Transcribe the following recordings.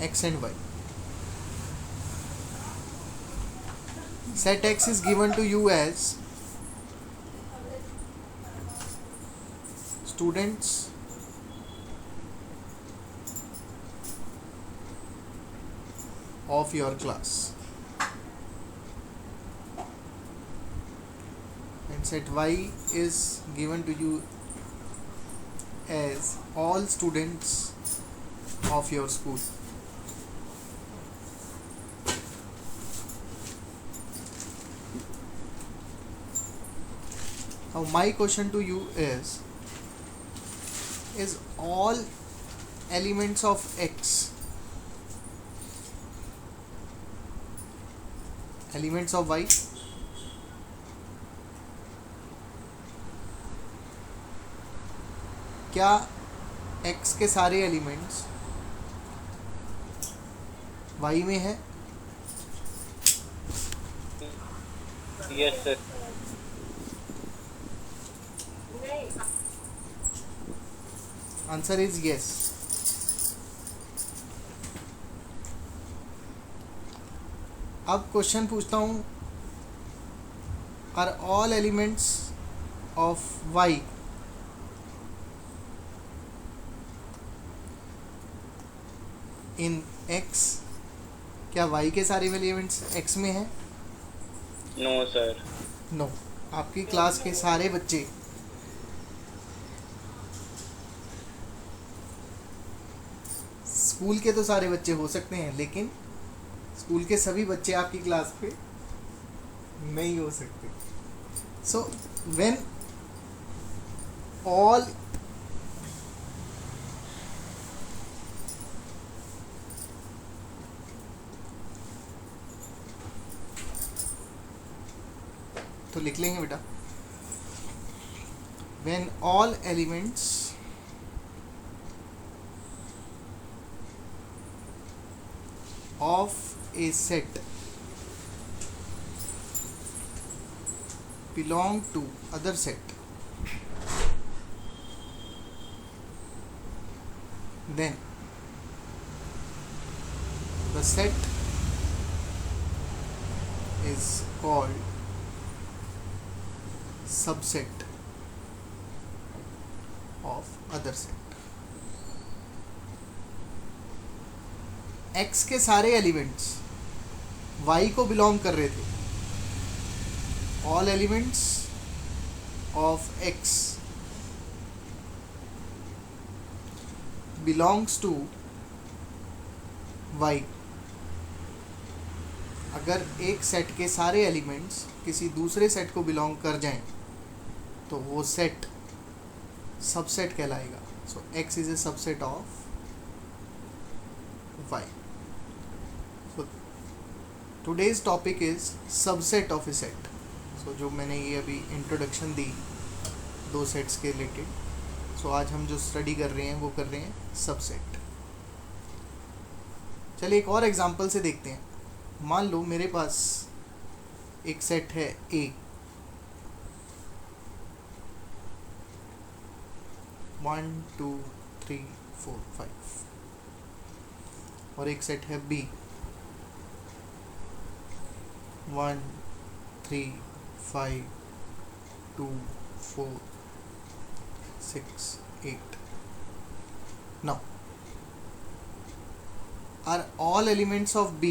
x and y. Set x is given to you as students of your class, and set y is given to you as all students of your school. Now my question to you is all elements of x elements of y? क्या x के सारे elements y में है? Yes sir. Answer is yes. अब question पूछता हूँ, are all elements of y in x? क्या y के सारे एलिमेंट्स x में हैं? No sir. नो. आपकी क्लास के सारे बच्चे स्कूल के तो सारे बच्चे हो सकते हैं, लेकिन स्कूल के सभी बच्चे आपकी क्लास पे नहीं हो सकते. सो व्हेन ऑल तो लिख लेंगे बेटा, when all elements of a set belong to other set, then the set is called subset of other set. x के सारे एलिमेंट्स y को बिलोंग कर रहे थे. All elements of x belongs to y. अगर एक सेट के सारे एलिमेंट्स किसी दूसरे सेट को बिलोंग कर जाएं तो वो सेट सबसेट कहलाएगा. So x is a subset of y. Today's topic is subset of a set. So जो मैंने ये अभी इंट्रोडक्शन दी दो सेट्स के रिलेटेड, सो आज हम जो स्टडी कर रहे हैं वो कर रहे हैं सबसेट. चलिए एक और एग्जांपल से देखते हैं. मान लो मेरे पास एक सेट है A, 1 2 3 4 5, और एक सेट है B, 1 3 5 2 4 6 8. Now, are all elements of B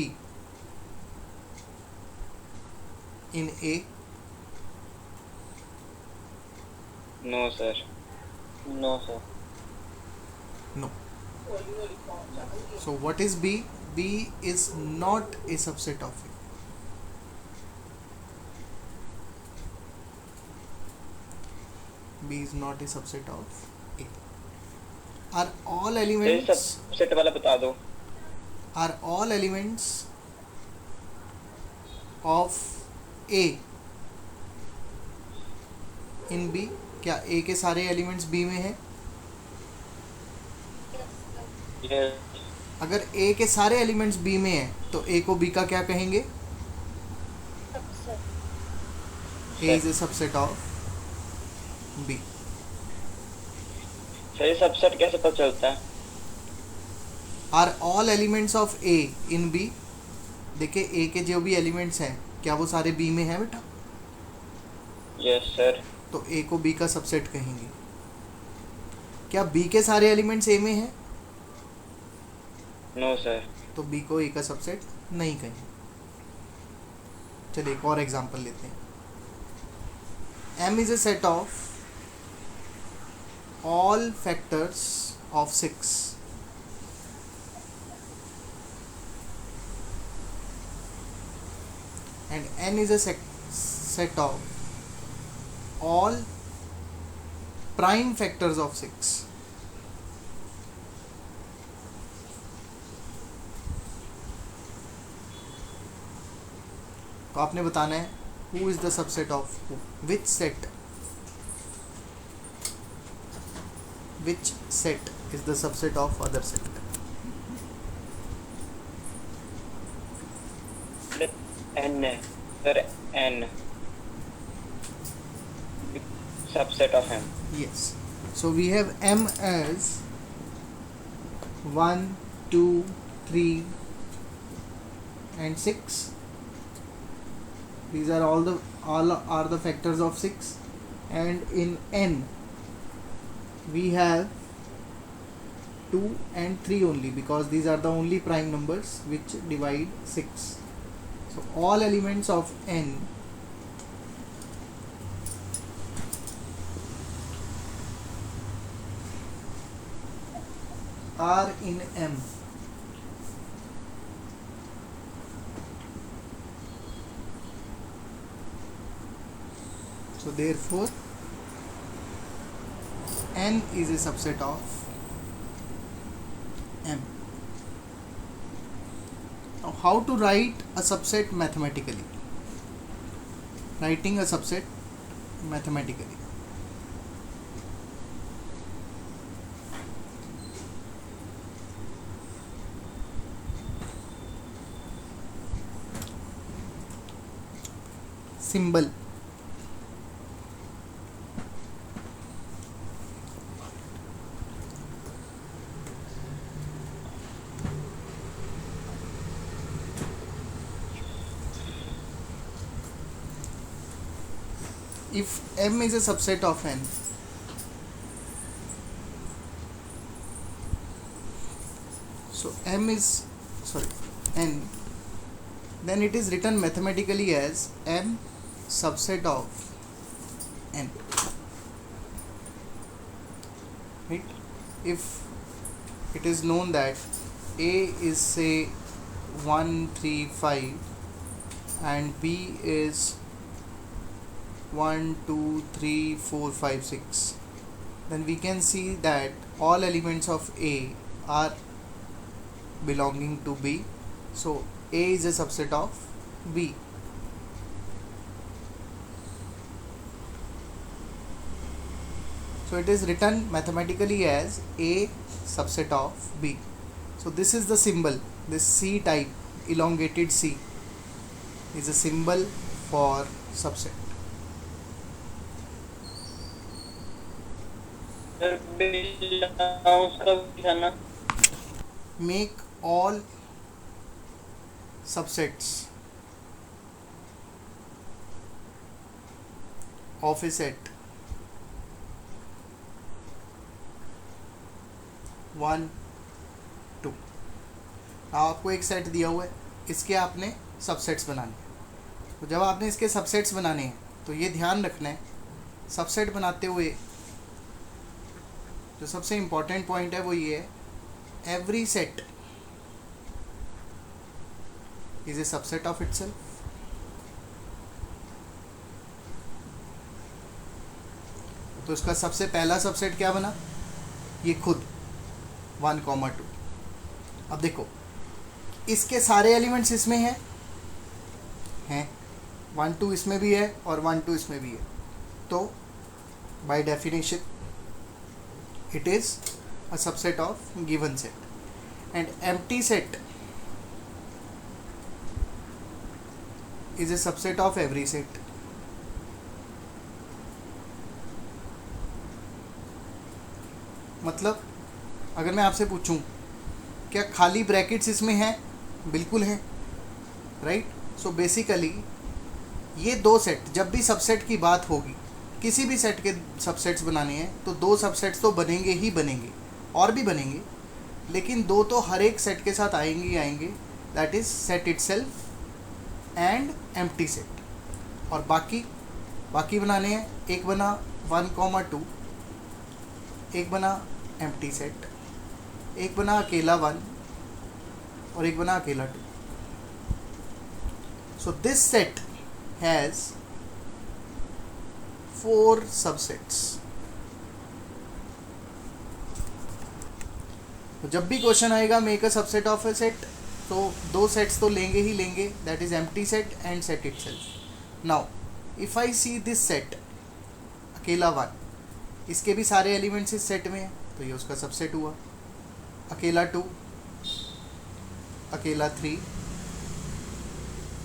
in A? No sir. No sir. No. So what is B? B is not a subset of A. B is not a subset of A. Are all elements subset वाला बता दो। are all elements of A in B? क्या A के सारे elements B में हैं? Yes. अगर A के सारे एलिमेंट्स B में हैं तो A को B का क्या कहेंगे? A is a subset of B. सही सबसेट कैसे पता चलता है? Are all elements of A in B. देखिए ए के जो भी एलिमेंट्स हैं क्या वो सारे बी में हैं बेटा? Yes sir. तो ए को बी का सबसेट कहेंगे। क्या बी के सारे एलिमेंट्स ए में हैं? No sir. तो बी को ए का सबसेट नहीं कहेंगे। चलिए एक और एग्जांपल लेते हैं। M is a set of all factors of 6 and N is a set of all prime factors of 6. तो आपने बताना है who is the subset of who, which set is the subset of other set. N है sir, N subset of M. Yes, so we have M as 1 2 3 and 6. These are all are the factors of 6, and in N we have 2 and 3 only, because these are the only prime numbers which divide 6. So all elements of N are in M. So therefore N is a subset of M. Now how to write a subset mathematically? Writing a subset mathematically. Symbol. If M is a subset of N, so M is N, then it is written mathematically as M subset of N, right? If it is known that A is say 1 3 5 and B is 1 2 3 4 5 6, then we can see that all elements of A are belonging to B, so A is a subset of B. So it is written mathematically as A subset of B. So this is the symbol. This C type elongated C is a symbol for subset. Make all subsets of a set 1 2. आपको एक set दिया हुआ है, इसके आपने subsets बनाने हैं। तो जब आपने इसके सबसेट्स बनाने हैं तो ये ध्यान रखना है, सबसेट बनाते हुए जो सबसे इम्पोर्टेंट पॉइंट है वो ये है, every set is a subset of itself. तो इसका सबसे पहला सबसेट क्या बना? ये खुद 1, 2। अब देखो इसके सारे एलिमेंट्स इसमें हैं 1 2 इसमें भी है और 1 2 इसमें भी है, तो by definition it is a subset of given set, and empty set is a subset of every set. मतलब अगर मैं आपसे पूछूं क्या खाली ब्रैकेट्स इसमें हैं? बिल्कुल है, राइट। सो बेसिकली ये दो सेट, जब भी सबसेट की बात होगी, किसी भी सेट के सबसेट्स बनाने हैं तो दो सबसेट्स तो बनेंगे ही बनेंगे, और भी बनेंगे, लेकिन दो तो हर एक सेट के साथ आएंगे ही आएंगे, that is set itself and empty set. और बाकी बनाने हैं, एक बना 1, 2, एक बना एम्प्टी सेट, एक बना अकेला 1 और एक बना अकेला 2। So this set has 4 subsets. तो जब भी क्वेश्चन आएगा make a subset of a set, तो दो सेट्स तो लेंगे ही लेंगे, that is empty set and set itself. Now if I see this set अकेला 1, इसके भी सारे एलिमेंट्स इस सेट में हैं, तो ये उसका सबसेट हुआ। अकेला 2, अकेला 3,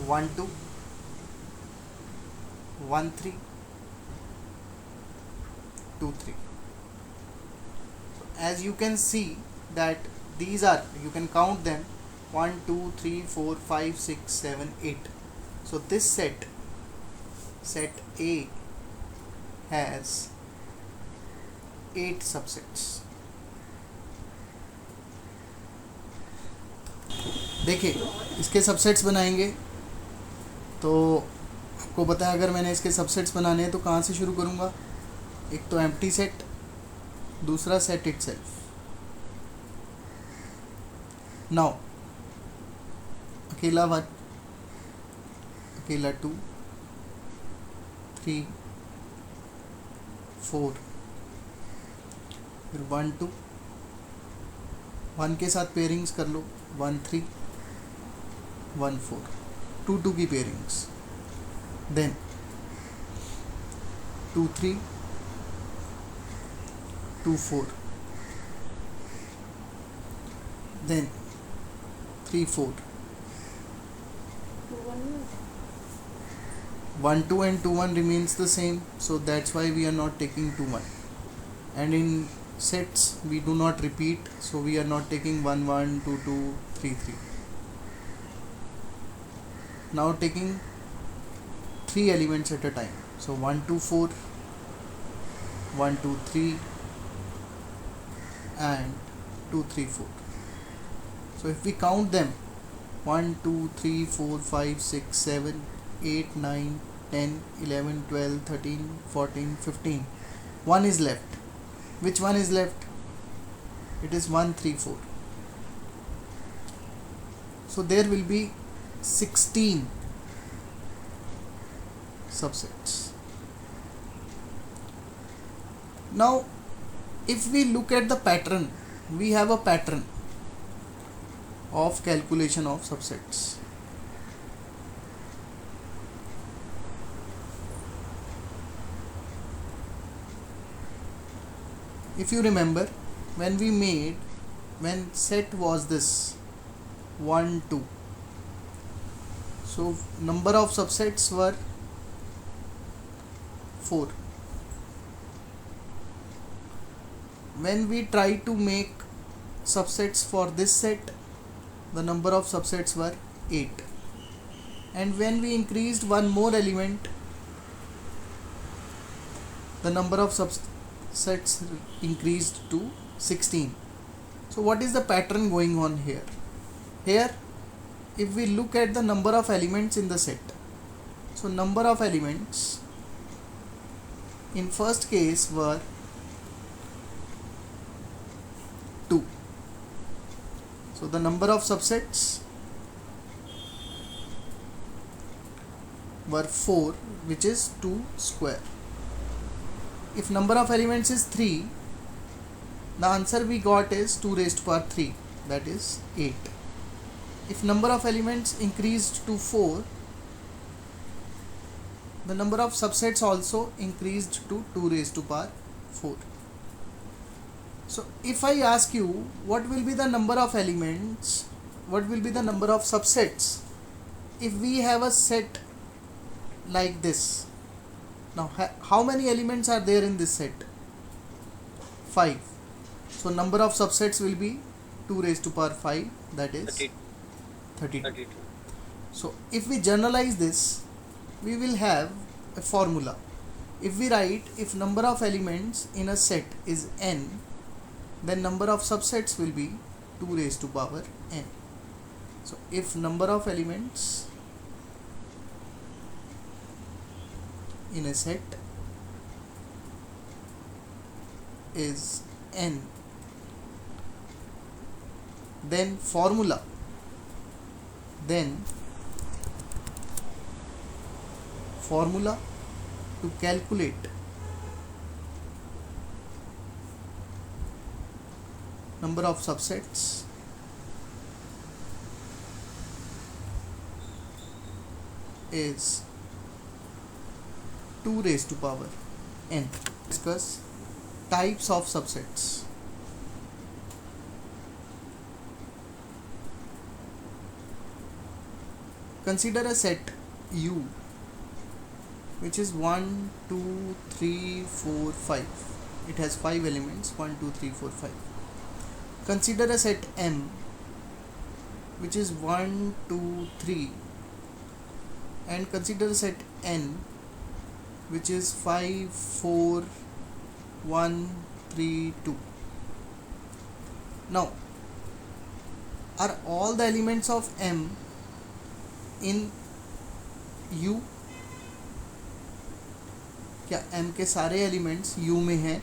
1, 2, 1, 3, 2, 3. So as you can see that these are, you can count them, 1, 2, 3, 4, 5, 6, 7, 8. So this set A has 8 subsets. देखिए इसके सबसेट्स बनाएंगे तो आपको पता है, अगर मैंने इसके सबसेट्स बनाने हैं तो कहाँ से शुरू करूँगा? एक तो एम्प्टी सेट, दूसरा सेट इटसेल्फ। नाउ अकेला 1, अकेला 2, 3, 4, फिर 1, 2, 1 के साथ पेयरिंग्स कर लो, 1, 3, 1, 4, 2, 2 की pairings, then 2, 3, 2, 4, then 3, 4, 1, 2 and 2, 1 remains the same, so that's why we are not taking 2, 1. And in sets we do not repeat, so we are not taking 1, 1, 2, 2, 3, 3. Now taking 3 elements at a time, so 1, 2, 4, 1, 2, 3 and 2, 3, 4. So if we count them, 1, 2, 3, 4, 5, 6, 7, 8, 9, 10, 11, 12, 13, 14, 15, 1 is left. Which one is left? It is 1, 3, 4. So there will be 16 subsets. Now if we look at the pattern, we have a pattern of calculation of subsets. If you remember, when set was this 1, 2, so number of subsets were 4. When we try to make subsets for this set, the number of subsets were 8, and when we increased one more element, the number of subsets increased to 16. So what is the pattern going on here? Here, if we look at the number of elements in the set, so number of elements in first case were 2. So the number of subsets were 4, which is 2 square. If number of elements is 3, the answer we got is 2 raised to power 3, that is 8. If number of elements increased to 4, the number of subsets also increased to 2 raised to power 4. So if I ask you what will be the number of elements, what will be the number of subsets if we have a set like this? Now how many elements are there in this set? 5. So number of subsets will be 2 raised to power 5, that is 30, 32. 32. So if we generalize this, we will have a formula. If we write, if number of elements in a set is n, then number of subsets will be 2 raised to power n. So if number of elements in a set is n, then formula, to calculate number of subsets is 2 raised to power n. Discuss types of subsets. Consider a set U which is 1, 2, 3, 4, 5. It has 5 elements, 1, 2, 3, 4, 5. Consider a set M which is 1, 2, 3, and consider a set N which is 5, 4, 1, 3, 2. Now, are all the elements of M in U? क्या M के सारे elements U में हैं?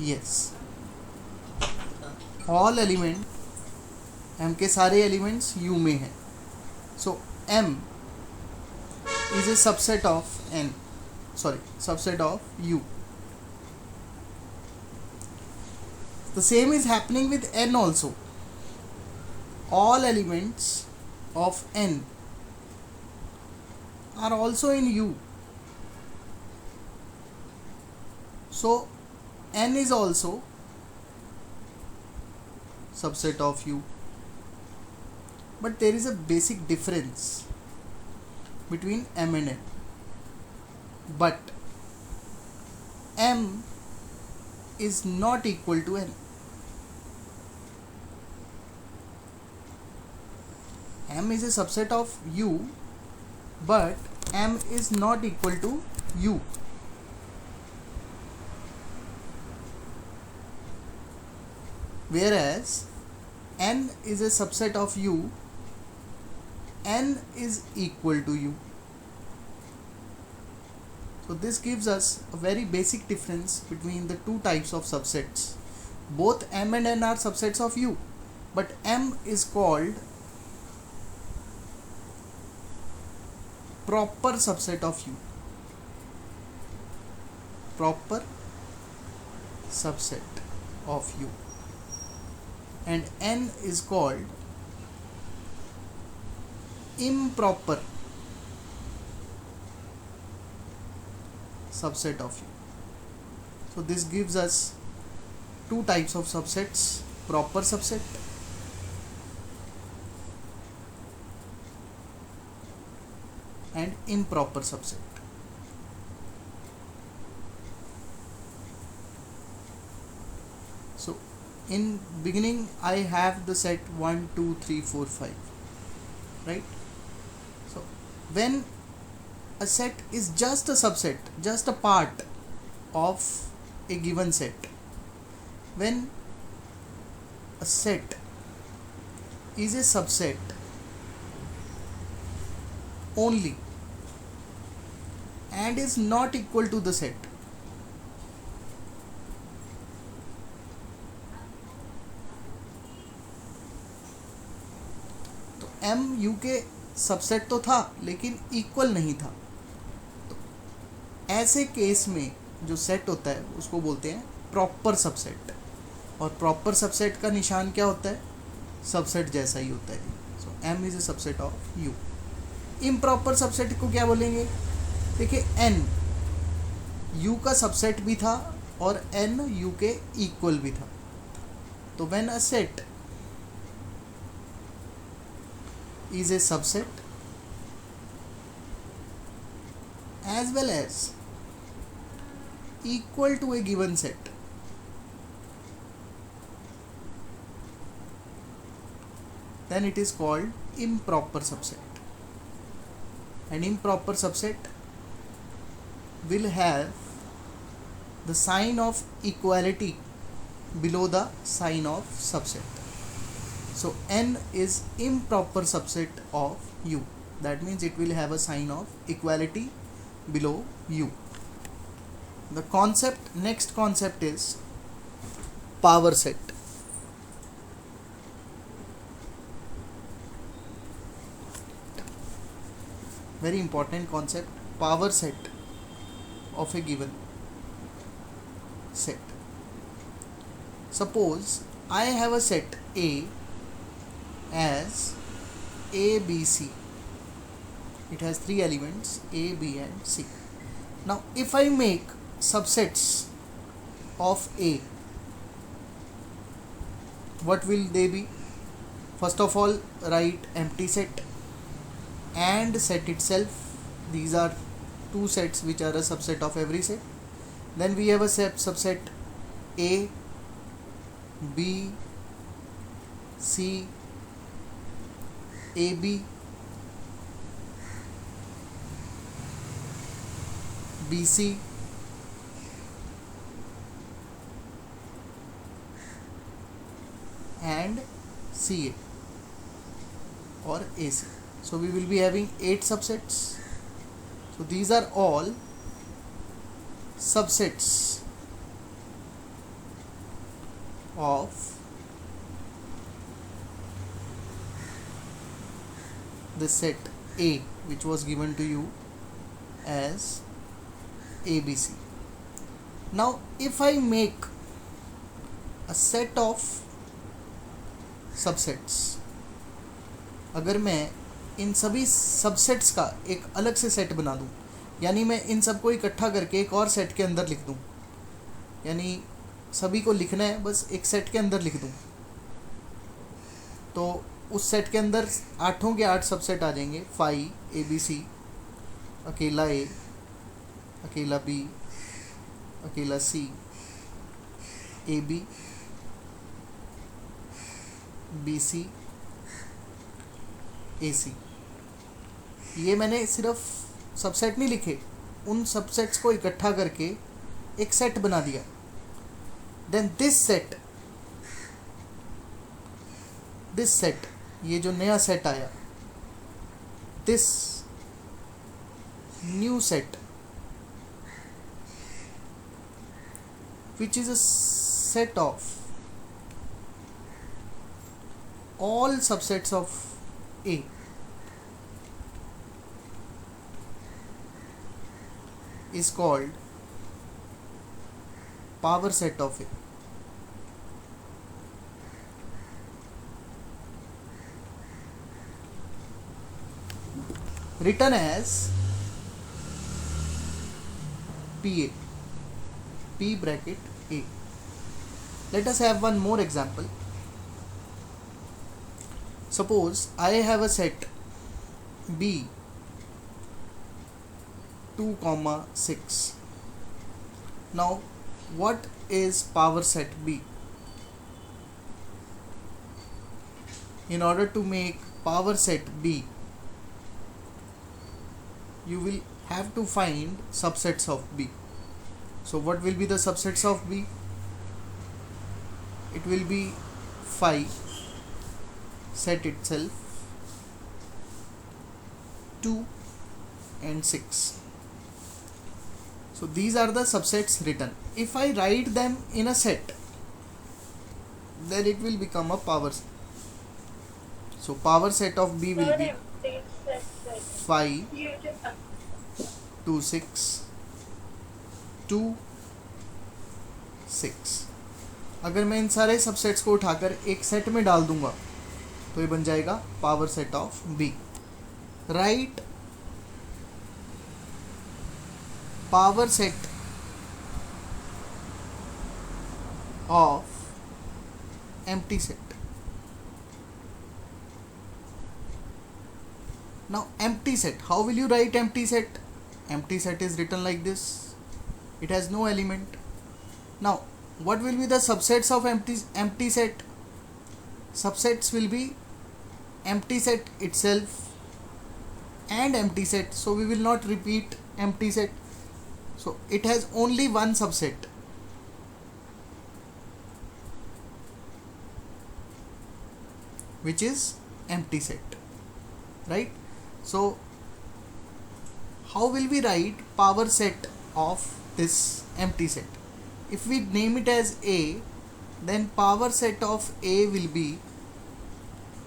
Yes. All element, M के सारे elements U में हैं. So M is a subset of N. Subset of U. The same is happening with N also. All elements of N are also in U. So N is also subset of U. But there is a basic difference between M and N. But M is not equal to N. M is a subset of U, but M is not equal to U. Whereas N is a subset of U, N is equal to U. So this gives us a very basic difference between the two types of subsets. Both M and N are subsets of U, but M is called proper subset of U. Proper subset of U. And N is called improper subset of U. So this gives us two types of subsets: proper subset and improper subset. So in beginning I have the set 1, 2, 3, 4, 5, right? So when a set is just a subset, just a part of a given set, when a set is a subset only and is not equal to the set, तो M U के subset तो था लेकिन equal नहीं था. तो ऐसे case में जो सेट होता है उसको बोलते हैं प्रॉपर सबसेट. और प्रॉपर सबसेट का निशान क्या होता है? सबसेट जैसा ही होता है. सो M is a subset of U. Improper subset को क्या बोलेंगे? देखिए N U का सबसेट भी था और N U के इक्वल भी था. तो when a set is a subset as well as equal to a given set, then it is called improper subset. An improper subset will have the sign of equality below the sign of subset. So n is improper subset of U. That means it will have a sign of equality below U. The next concept is power set. Very important concept, power set of a given set. Suppose I have a set A as A, B, C. It has 3 elements A, B and C. Now if I make subsets of A, what will they be? First of all, write empty set and set itself. These are 2 sets which are a subset of every set. Then we have a subset A, B, C, AB, BC, and CA or AC. So we will be having 8 subsets. So these are all subsets of the set A, which was given to you as ABC. Now if I make a set of subsets, अगर मैं इन सभी subsets का एक अलग से set बना दूं, यानी मैं इन सबको इकट्ठा करके एक और सेट के अंदर लिख दूं, यानी सभी को लिखना है बस एक सेट के अंदर लिख दूं, तो उस सेट के अंदर 8 के 8 सबसेट आ जाएंगे. फाई ABC, अकेला A, अकेला B, अकेला C, AB, BC, AC. ये मैंने सिर्फ सबसेट नहीं लिखे, उन सबसेट्स को इकट्ठा करके एक सेट बना दिया. देन दिस सेट, ये जो नया सेट आया, this new set which is a set of all subsets of A, is called power set of A. Written as PA, P bracket A. Let us have one more example. Suppose I have a set B 2, 6. Now what is power set B? In order to make power set B, you will have to find subsets of B. So what will be the subsets of B? It will be phi set itself, 2 and 6. So these are the subsets written. If I write them in a set, then it will become a power set. So power set of B will be phi 2, 6, 2, 6. अगर मैं इन सारे subsets को उठाकर एक set में डाल दूंगा तो ये बन जाएगा power set of B. Right power set of empty set. Now empty set, how will you write empty set? Empty set is written like this. it has no element. Now what will be the subsets of empty set? Subsets will be empty set itself and empty set, so we will not repeat empty set. So it has only one subset, which is empty set, right? So how will we write power set of this empty set? If we name it as A, then power set of A will be,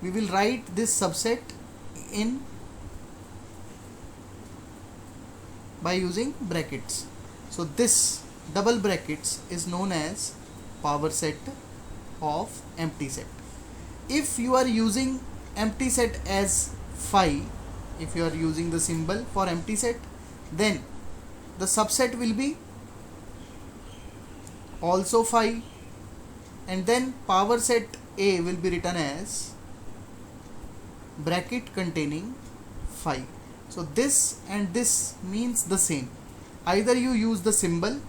we will write this subset in by using brackets. So this double brackets is known as power set of empty set. If you are using empty set as phi, if you are using the symbol for empty set, then the subset will be also phi, and then power set A will be written as bracket containing phi. So this and this means the same. Either you use the symbol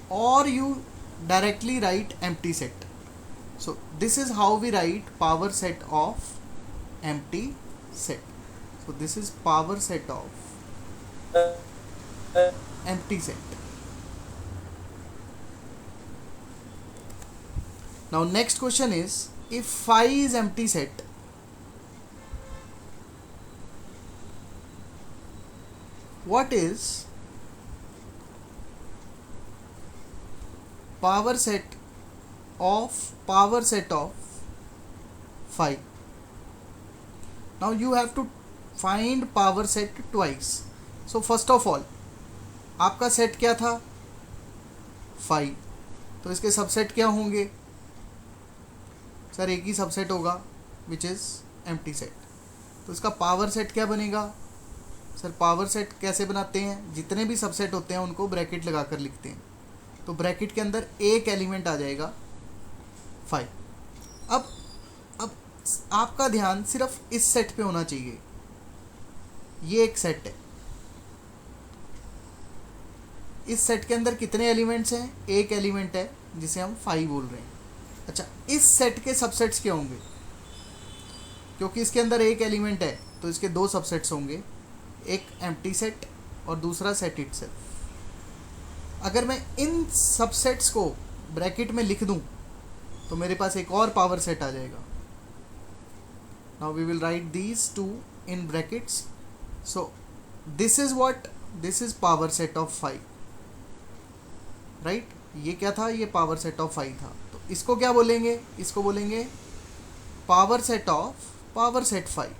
or you directly write empty set. So this is how we write power set of empty set. So this is power set of empty set. Now next question is, if phi is empty set, what is power set of phi? Now you have to find power set twice. So first of all, आपका set क्या था? phi. तो इसके subset क्या होंगे? Sir एक ही subset होगा, which is empty set. तो इसका पावर सेट क्या बनेगा? सर पावर सेट कैसे बनाते हैं? जितने भी सबसेट होते हैं उनको ब्रैकेट लगाकर लिखते हैं. तो ब्रैकेट के अंदर एक एलिमेंट आ जाएगा 5. अब आपका ध्यान सिर्फ इस सेट पे होना चाहिए. ये एक सेट है. इस सेट के अंदर कितने एलिमेंट्स हैं? एक एलिमेंट है जिसे हम 5 बोल रहे हैं. अच्छा, इस सेट के सबसेट्स क्या होंगे? क्योंकि इसके अंदर एक एलिमेंट है तो इसके दो सबसेट्स होंगे, एक एम्प्टी सेट और दूसरा सेट इटसेल्फ. अगर मैं इन सबसेट्स को ब्रैकेट में लिख दूं तो मेरे पास एक और पावर सेट आ जाएगा. Now we will write these two in brackets. So this is what, this is power set of 5, right. ये क्या था? ये पावर सेट ऑफ 5 था. तो इसको क्या बोलेंगे? इसको बोलेंगे power set of power set 5.